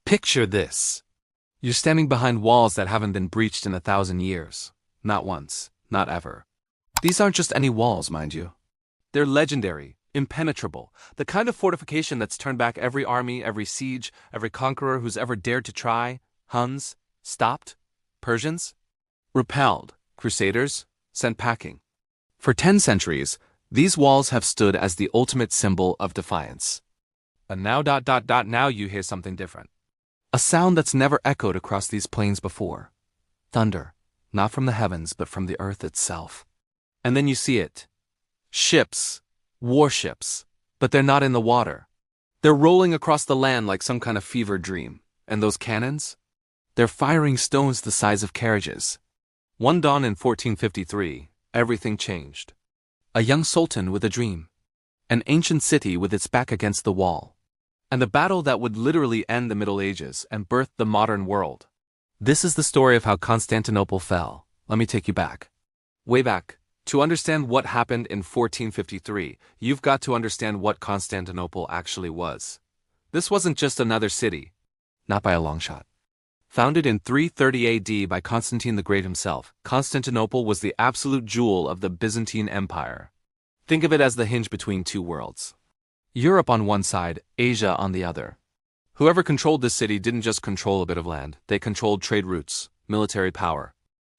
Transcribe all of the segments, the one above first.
Picture this. You're standing behind walls that haven't been breached in 1,000 years. Not once, not ever. These aren't just any walls, mind you. They're legendary, impenetrable, the kind of fortification that's turned back every army, every siege, every conqueror who's ever dared to try. Huns, stopped. Persians, repelled. Crusaders, sent packing. For 10 centuries, these walls have stood as the ultimate symbol of defiance. And now you hear something different. A sound that's never echoed across these plains before. Thunder, not from the heavens, but from the earth itself. And then you see it. Ships, warships, but they're not in the water. They're rolling across the land like some kind of fever dream. And those cannons? They're firing stones the size of carriages. One dawn in 1453, everything changed. A young sultan with a dream. An ancient city with its back against the wall. And a battle that would literally end the Middle Ages and birth the modern world. This is the story of how Constantinople fell. Let me take you back. Way back. To understand what happened in 1453, you've got to understand what Constantinople actually was. This wasn't just another city. Not by a long shot. Founded in 330 AD by Constantine the Great himself, Constantinople was the absolute jewel of the Byzantine Empire. Think of it as the hinge between two worlds. Europe on one side, Asia on the other. Whoever controlled this city didn't just control a bit of land, they controlled trade routes, military power.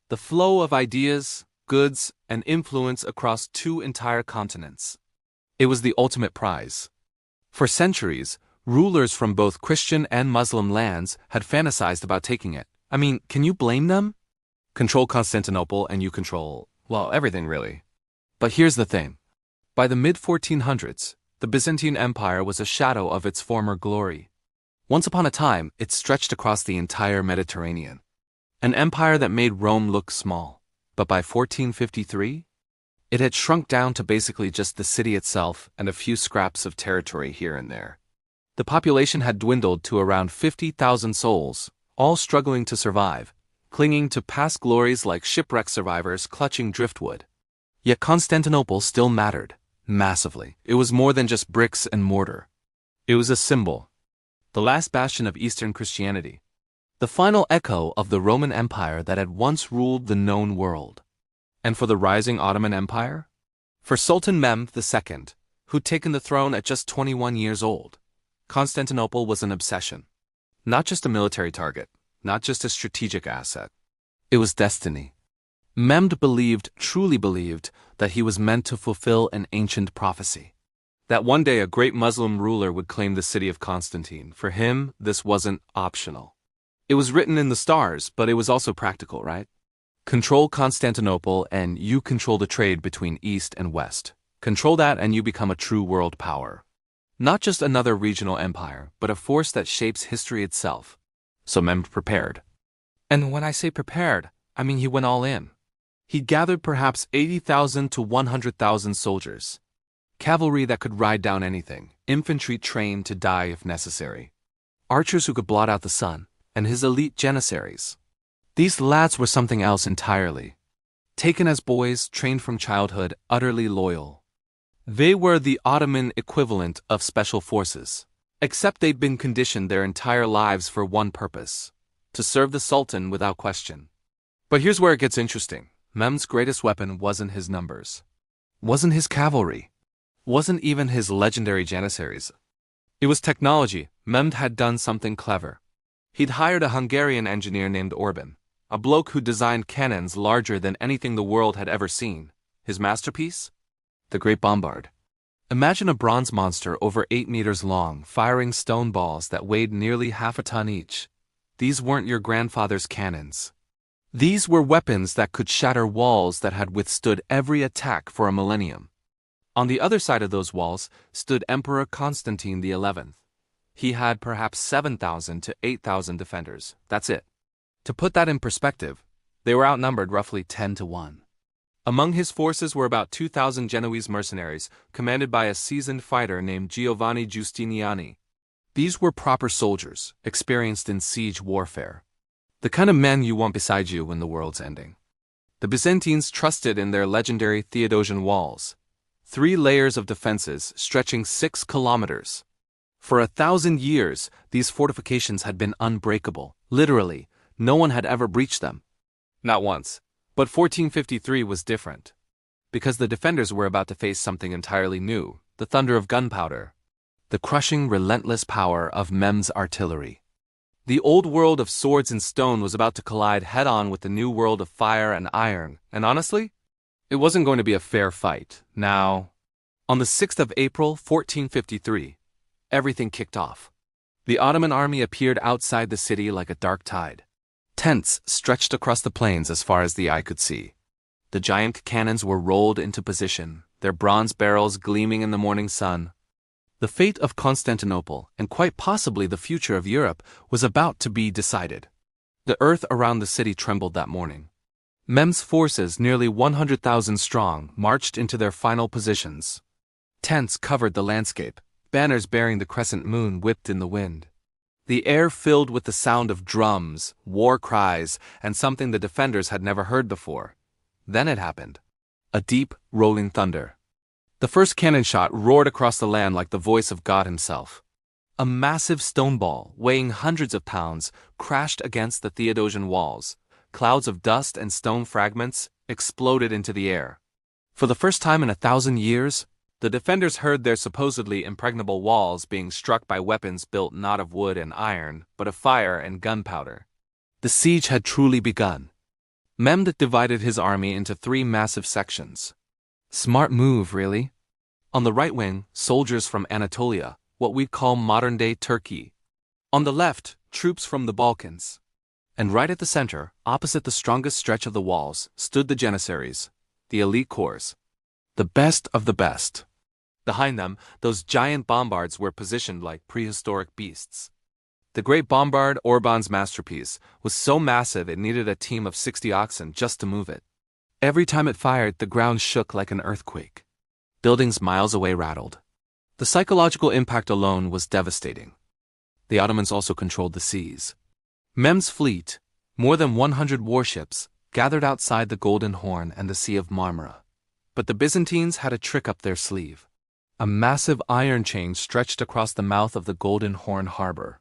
The flow of ideas, goods, and influence across two entire continents. It was the ultimate prize. For centuries, rulers from both Christian and Muslim lands had fantasized about taking it. I mean, can you blame them? Control Constantinople and you control, well, everything really. But here's the thing. By the mid-1400s, the Byzantine Empire was a shadow of its former glory. Once upon a time, it stretched across the entire Mediterranean. An empire that made Rome look small. But by 1453, it had shrunk down to basically just the city itself and a few scraps of territory here and there. The population had dwindled to around 50,000 souls, all struggling to survive, clinging to past glories like shipwreck survivors clutching driftwood. Yet Constantinople still mattered. Massively. It was more than just bricks and mortar. It was a symbol. The last bastion of Eastern Christianity. The final echo of the Roman Empire that had once ruled the known world. And for the rising Ottoman Empire? For Sultan Mehmed II, who'd taken the throne at just 21 years old, Constantinople was an obsession. Not just a military target, not just a strategic asset. It was destiny. Mehmed truly believed, that he was meant to fulfill an ancient prophecy. That one day a great Muslim ruler would claim the city of Constantine. For him, this wasn't optional. It was written in the stars, but it was also practical, right? Control Constantinople and you control the trade between East and West. Control that and you become a true world power. Not just another regional empire, but a force that shapes history itself. So Mehmed prepared. And when I say prepared, I mean he went all in. He gathered perhaps 80,000 to 100,000 soldiers. Cavalry that could ride down anything, infantry trained to die if necessary. Archers who could blot out the sun, and his elite janissaries. These lads were something else entirely. Taken as boys, trained from childhood, utterly loyal. They were the Ottoman equivalent of special forces, except they'd been conditioned their entire lives for one purpose: to serve the Sultan without question. But here's where it gets interesting. Mehmed's greatest weapon wasn't his numbers. Wasn't his cavalry. Wasn't even his legendary janissaries. It was technology. Mehmed had done something clever. He'd hired a Hungarian engineer named Orban, a bloke who designed cannons larger than anything the world had ever seen. His masterpiece? The Great Bombard. Imagine a bronze monster over 8 meters long, firing stone balls that weighed nearly half a ton each. These weren't your grandfather's cannons. These were weapons that could shatter walls that had withstood every attack for a millennium. On the other side of those walls stood Emperor Constantine XI. He had perhaps 7,000 to 8,000 defenders. That's it. To put that in perspective, they were outnumbered roughly 10 to 1. Among his forces were about 2,000 Genoese mercenaries, commanded by a seasoned fighter named Giovanni Giustiniani. These were proper soldiers, experienced in siege warfare. The kind of men you want beside you when the world's ending. The Byzantines trusted in their legendary Theodosian walls. 3 layers of defenses stretching 6 kilometers. For 1,000 years, these fortifications had been unbreakable. Literally, no one had ever breached them. Not once. But 1453 was different. Because the defenders were about to face something entirely new, the thunder of gunpowder. The crushing, relentless power of Mem's artillery. The old world of swords and stone was about to collide head-on with the new world of fire and iron, and honestly, it wasn't going to be a fair fight. Now, on the 6th of April, 1453, everything kicked off. The Ottoman army appeared outside the city like a dark tide. Tents stretched across the plains as far as the eye could see. The giant cannons were rolled into position, their bronze barrels gleaming in the morning sun. The fate of Constantinople, and quite possibly the future of Europe, was about to be decided. The earth around the city trembled that morning. Mem's forces, nearly 100,000 strong, marched into their final positions. Tents covered the landscape, banners bearing the crescent moon whipped in the wind. The air filled with the sound of drums, war cries, and something the defenders had never heard before. Then it happened. A deep, rolling thunder. The first cannon shot roared across the land like the voice of God himself. A massive stone ball, weighing hundreds of pounds, crashed against the Theodosian walls. Clouds of dust and stone fragments exploded into the air. For the first time in 1,000 years, the defenders heard their supposedly impregnable walls being struck by weapons built not of wood and iron, but of fire and gunpowder. The siege had truly begun. Mehmed divided his army into 3 massive sections. Smart move, really. On the right wing, soldiers from Anatolia, what we'd call modern-day Turkey. On the left, troops from the Balkans. And right at the center, opposite the strongest stretch of the walls, stood the Janissaries, the elite corps. The best of the best. Behind them, those giant bombards were positioned like prehistoric beasts. The great bombard, Orban's masterpiece, was so massive it needed a team of 60 oxen just to move it. Every time it fired, the ground shook like an earthquake. Buildings miles away rattled. The psychological impact alone was devastating. The Ottomans also controlled the seas. Mem's fleet, more than 100 warships, gathered outside the Golden Horn and the Sea of Marmara. But the Byzantines had a trick up their sleeve. A massive iron chain stretched across the mouth of the Golden Horn harbor.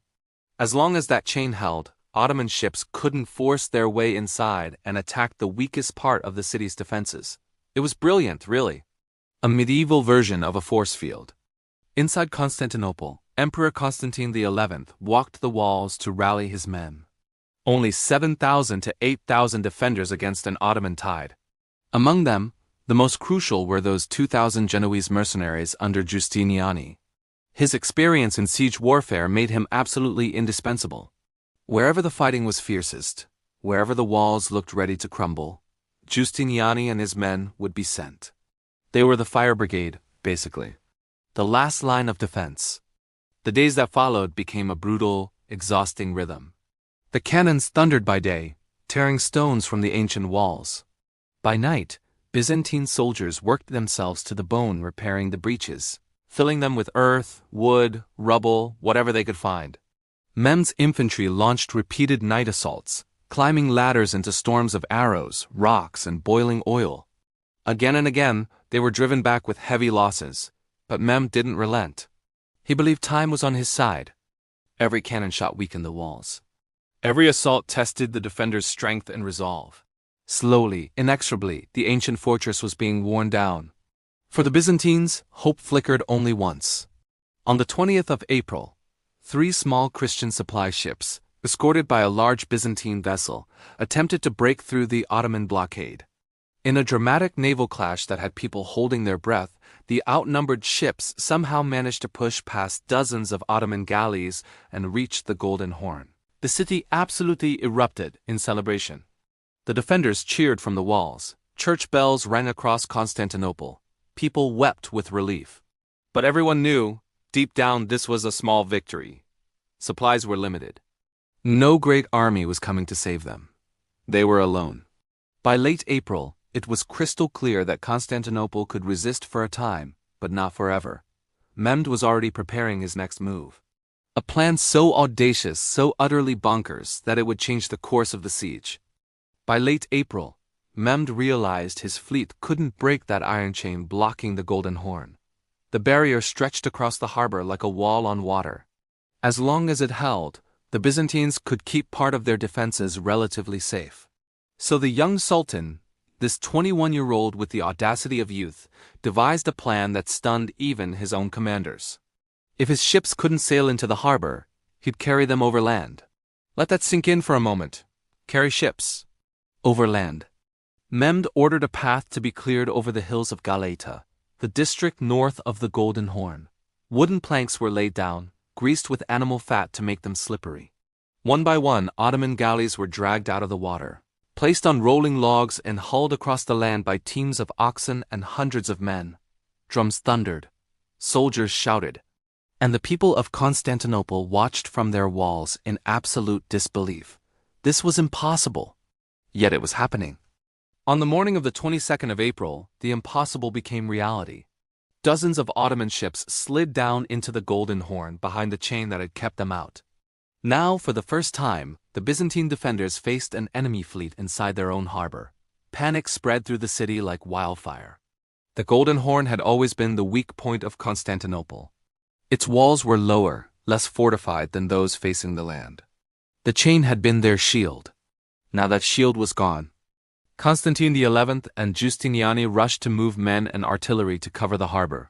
As long as that chain held, Ottoman ships couldn't force their way inside and attack the weakest part of the city's defenses. It was brilliant, really. A medieval version of a force field. Inside Constantinople, Emperor Constantine XI walked the walls to rally his men. Only 7,000 to 8,000 defenders against an Ottoman tide. Among them, the most crucial were those 2,000 Genoese mercenaries under Giustiniani. His experience in siege warfare made him absolutely indispensable. Wherever the fighting was fiercest, wherever the walls looked ready to crumble, Giustiniani and his men would be sent. They were the fire brigade, basically. The last line of defense. The days that followed became a brutal, exhausting rhythm. The cannons thundered by day, tearing stones from the ancient walls. By night, Byzantine soldiers worked themselves to the bone repairing the breaches, filling them with earth, wood, rubble, whatever they could find. Mem's infantry launched repeated night assaults, climbing ladders into storms of arrows, rocks, and boiling oil. Again and again, they were driven back with heavy losses, but Mem didn't relent. He believed time was on his side. Every cannon shot weakened the walls. Every assault tested the defenders' strength and resolve. Slowly, inexorably, the ancient fortress was being worn down. For the Byzantines, hope flickered only once. On the 20th of April, 3 small Christian supply ships, escorted by a large Byzantine vessel, attempted to break through the Ottoman blockade. In a dramatic naval clash that had people holding their breath, the outnumbered ships somehow managed to push past dozens of Ottoman galleys and reach the Golden Horn. The city absolutely erupted in celebration. The defenders cheered from the walls. Church bells rang across Constantinople. People wept with relief. But everyone knew, deep down, this was a small victory. Supplies were limited. No great army was coming to save them. They were alone. By late April, it was crystal clear that Constantinople could resist for a time, but not forever. Mehmed was already preparing his next move. A plan so audacious, so utterly bonkers, that it would change the course of the siege. By late April, Mehmed realized his fleet couldn't break that iron chain blocking the Golden Horn. The The barrier stretched across the harbor like a wall on water. As long as it held, the Byzantines could keep part of their defenses relatively safe. So the young sultan, this 21-year-old with the audacity of youth, devised a plan that stunned even his own commanders. If his ships couldn't sail into the harbor, he'd carry them overland. Let that sink in for a moment. Carry ships. Overland. Mehmed ordered a path to be cleared over the hills of Galata, the district north of the Golden Horn. Wooden planks were laid down, greased with animal fat to make them slippery. One by one, Ottoman galleys were dragged out of the water, placed on rolling logs and hauled across the land by teams of oxen and hundreds of men. Drums thundered. Soldiers shouted. And the people of Constantinople watched from their walls in absolute disbelief. This was impossible. Yet it was happening. On the morning of the 22nd of April, the impossible became reality. Dozens of Ottoman ships slid down into the Golden Horn behind the chain that had kept them out. Now, for the first time, the Byzantine defenders faced an enemy fleet inside their own harbor. Panic spread through the city like wildfire. The Golden Horn had always been the weak point of Constantinople. Its walls were lower, less fortified than those facing the land. The chain had been their shield. Now that shield was gone. Constantine XI and Giustiniani rushed to move men and artillery to cover the harbor.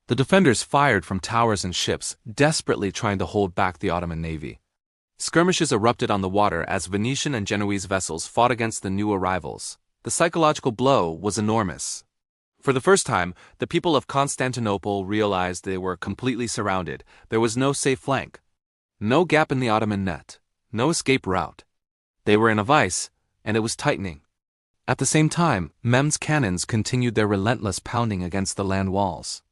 The defenders fired from towers and ships, desperately trying to hold back the Ottoman navy. Skirmishes erupted on the water as Venetian and Genoese vessels fought against the new arrivals. The psychological blow was enormous. For the first time, the people of Constantinople realized they were completely surrounded. There was no safe flank. No gap in the Ottoman net. No escape route. They were in a vice, and it was tightening. At the same time, Mehmed's cannons continued their relentless pounding against the land walls.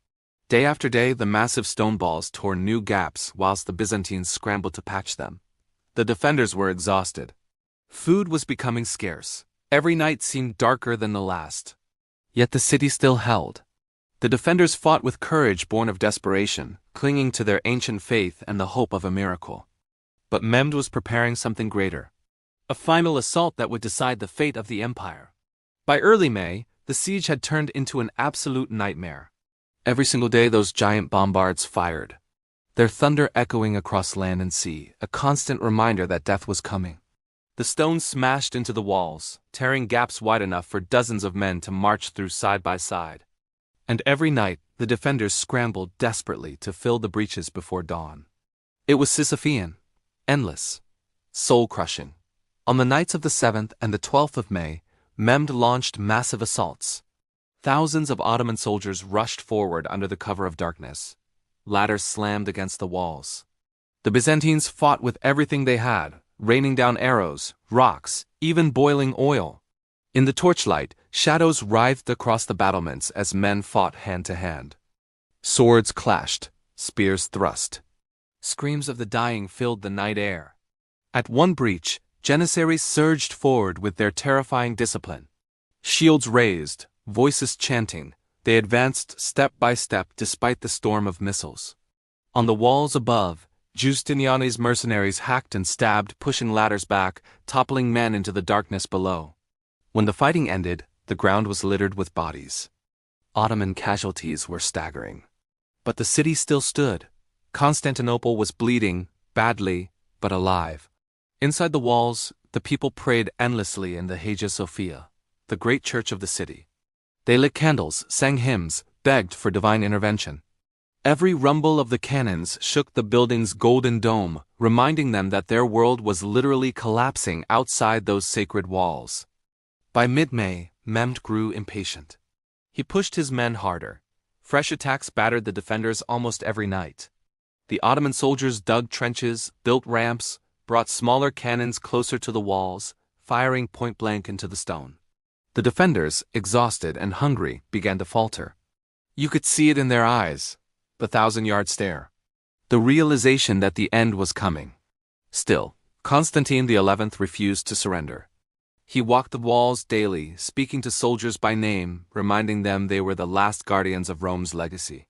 Day after day, the massive stone balls tore new gaps whilst the Byzantines scrambled to patch them. The defenders were exhausted. Food was becoming scarce. Every night seemed darker than the last. Yet the city still held. The defenders fought with courage born of desperation, clinging to their ancient faith and the hope of a miracle. But Mehmed was preparing something greater. A final assault that would decide the fate of the empire. By early May, the siege had turned into an absolute nightmare. Every single day those giant bombards fired, their thunder echoing across land and sea, a constant reminder that death was coming. The stones smashed into the walls, tearing gaps wide enough for dozens of men to march through side by side. And every night, the defenders scrambled desperately to fill the breaches before dawn. It was Sisyphean, endless, soul-crushing. On the nights of the 7th and the 12th of May, Mehmed launched massive assaults. Thousands of Ottoman soldiers rushed forward under the cover of darkness. Ladders slammed against the walls. The Byzantines fought with everything they had, raining down arrows, rocks, even boiling oil. In the torchlight, shadows writhed across the battlements as men fought hand to hand. Swords clashed, spears thrust. Screams of the dying filled the night air. At one breach, Janissaries surged forward with their terrifying discipline. Shields raised, voices chanting, they advanced step by step despite the storm of missiles. On the walls above, Giustiniani's mercenaries hacked and stabbed, pushing ladders back, toppling men into the darkness below. When the fighting ended, the ground was littered with bodies. Ottoman casualties were staggering. But the city still stood. Constantinople was bleeding, badly, but alive. Inside the walls, the people prayed endlessly in the Hagia Sophia, the great church of the city. They lit candles, sang hymns, begged for divine intervention. Every rumble of the cannons shook the building's golden dome, reminding them that their world was literally collapsing outside those sacred walls. By mid-May, Mehmed grew impatient. He pushed his men harder. Fresh attacks battered the defenders almost every night. The Ottoman soldiers dug trenches, built ramps, brought smaller cannons closer to the walls, firing point-blank into the stone. The defenders, exhausted and hungry, began to falter. You could see it in their eyes, the 1,000-yard stare. The realization that the end was coming. Still, Constantine XI refused to surrender. He walked the walls daily, speaking to soldiers by name, reminding them they were the last guardians of Rome's legacy.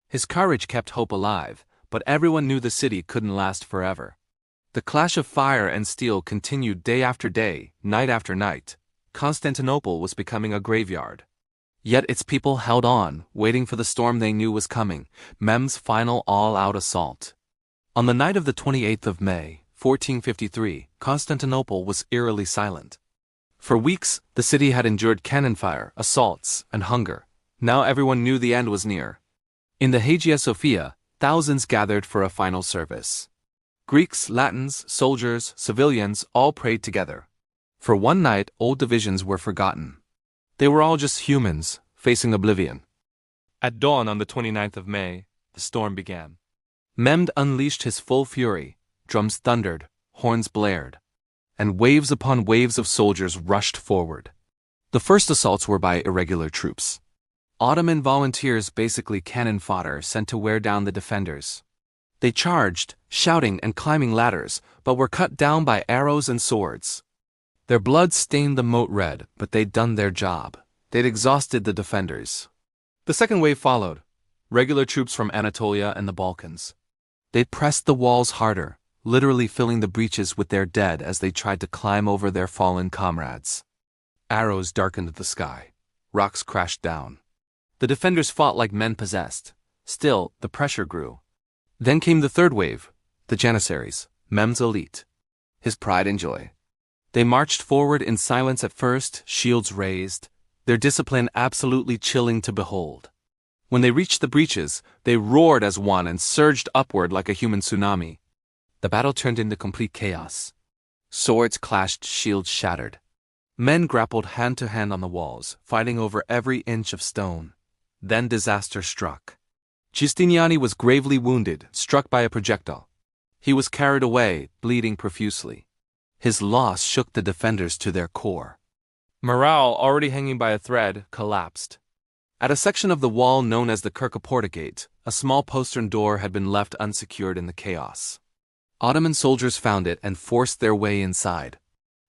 His courage kept hope alive, but everyone knew the city couldn't last forever. The clash of fire and steel continued day after day, night after night. Constantinople was becoming a graveyard. Yet its people held on, waiting for the storm they knew was coming, Mehmed's final all-out assault. On the night of the 28th of May, 1453, Constantinople was eerily silent. For weeks, the city had endured cannon fire, assaults, and hunger. Now everyone knew the end was near. In the Hagia Sophia, thousands gathered for a final service. Greeks, Latins, soldiers, civilians all prayed together. For one night, old divisions were forgotten. They were all just humans, facing oblivion. At dawn on the 29th of May, the storm began. Mehmed unleashed his full fury, drums thundered, horns blared, and waves upon waves of soldiers rushed forward. The first assaults were by irregular troops. Ottoman volunteers, basically cannon fodder, sent to wear down the defenders. They charged, shouting and climbing ladders, but were cut down by arrows and swords. Their blood stained the moat red, but they'd done their job. They'd exhausted the defenders. The second wave followed, regular troops from Anatolia and the Balkans. They pressed the walls harder, literally filling the breaches with their dead as they tried to climb over their fallen comrades. Arrows darkened the sky. Rocks crashed down. The defenders fought like men possessed. Still, the pressure grew. Then came the third wave, the Janissaries, Mehmed's elite. His pride and joy. They marched forward in silence at first, shields raised, their discipline absolutely chilling to behold. When they reached the breaches, they roared as one and surged upward like a human tsunami. The battle turned into complete chaos. Swords clashed, shields shattered. Men grappled hand to hand on the walls, fighting over every inch of stone. Then disaster struck. Giustiniani was gravely wounded, struck by a projectile. He was carried away, bleeding profusely. His loss shook the defenders to their core. Morale, already hanging by a thread, collapsed. At a section of the wall known as the Kirkaporta Gate, a small postern door had been left unsecured in the chaos. Ottoman soldiers found it and forced their way inside.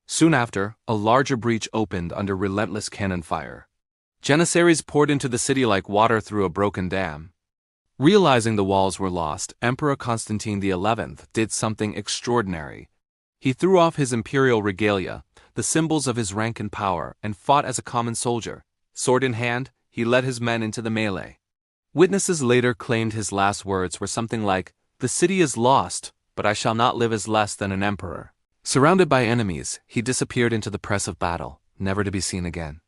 Soon after, a larger breach opened under relentless cannon fire. Janissaries poured into the city like water through a broken dam. Realizing the walls were lost, Emperor Constantine XI did something extraordinary. He threw off his imperial regalia, the symbols of his rank and power, and fought as a common soldier. Sword in hand, he led his men into the melee. Witnesses later claimed his last words were something like, "The city is lost, but I shall not live as less than an emperor." Surrounded by enemies, he disappeared into the press of battle, never to be seen again.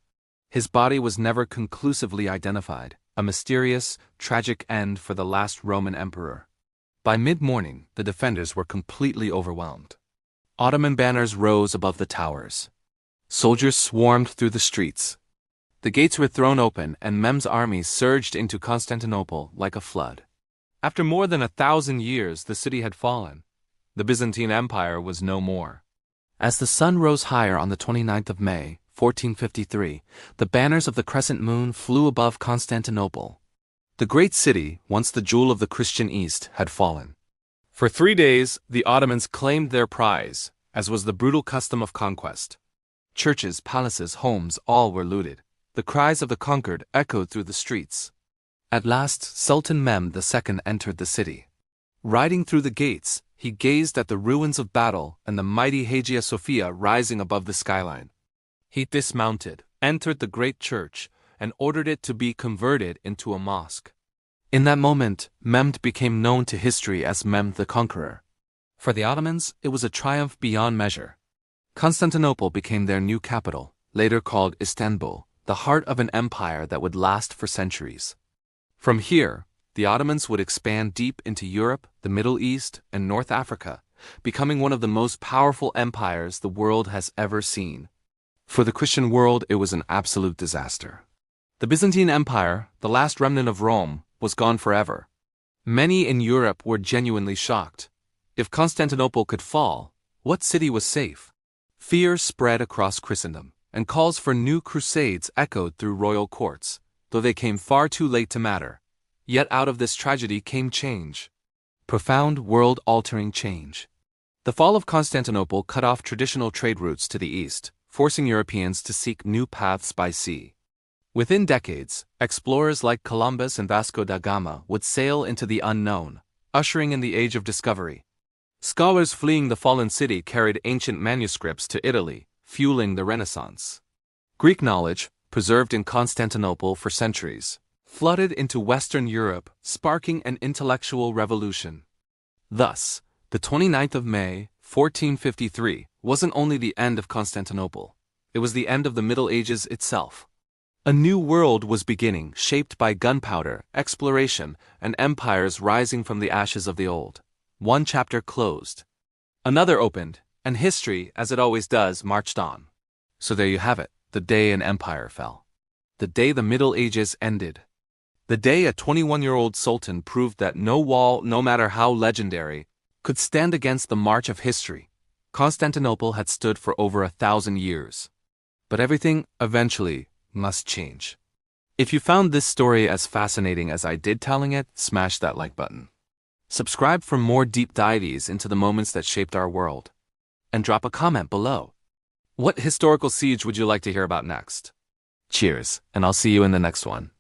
His body was never conclusively identified, a mysterious, tragic end for the last Roman emperor. By mid-morning, the defenders were completely overwhelmed. Ottoman banners rose above the towers. Soldiers swarmed through the streets. The gates were thrown open and Mehmed's army surged into Constantinople like a flood. After more than 1,000 years, the city had fallen. The Byzantine Empire was no more. As the sun rose higher on the 29th of May, 1453, the banners of the crescent moon flew above Constantinople. The great city, once the jewel of the Christian East, had fallen. For 3 days, the Ottomans claimed their prize, as was the brutal custom of conquest. Churches, palaces, homes, all were looted. The cries of the conquered echoed through the streets. At last, Sultan Mehmed II entered the city. Riding through the gates, he gazed at the ruins of battle and the mighty Hagia Sophia rising above the skyline. He dismounted, entered the great church, and ordered it to be converted into a mosque. In that moment, Mehmed became known to history as Mehmed the Conqueror. For the Ottomans, it was a triumph beyond measure. Constantinople became their new capital, later called Istanbul, the heart of an empire that would last for centuries. From here, the Ottomans would expand deep into Europe, the Middle East, and North Africa, becoming one of the most powerful empires the world has ever seen. For the Christian world, it was an absolute disaster. The Byzantine Empire, the last remnant of Rome, was gone forever. Many in Europe were genuinely shocked. If Constantinople could fall, what city was safe? Fear spread across Christendom, and calls for new crusades echoed through royal courts, though they came far too late to matter. Yet out of this tragedy came change. Profound, world-altering change. The fall of Constantinople cut off traditional trade routes to the east, forcing Europeans to seek new paths by sea. Within decades, explorers like Columbus and Vasco da Gama would sail into the unknown, ushering in the age of discovery. Scholars fleeing the fallen city carried ancient manuscripts to Italy, fueling the Renaissance. Greek knowledge, preserved in Constantinople for centuries, flooded into Western Europe, sparking an intellectual revolution. Thus, the 29th of May, 1453, wasn't only the end of Constantinople, it was the end of the Middle Ages itself. A new world was beginning, shaped by gunpowder, exploration, and empires rising from the ashes of the old. One chapter closed. Another opened, and history, as it always does, marched on. So there you have it, the day an empire fell. The day the Middle Ages ended. The day a 21-year-old sultan proved that no wall, no matter how legendary, could stand against the march of history. Constantinople had stood for over 1,000 years. But everything, eventually, must change. If you found this story as fascinating as I did telling it, smash that like button. Subscribe for more deep dives into the moments that shaped our world. And drop a comment below. What historical siege would you like to hear about next? Cheers, and I'll see you in the next one.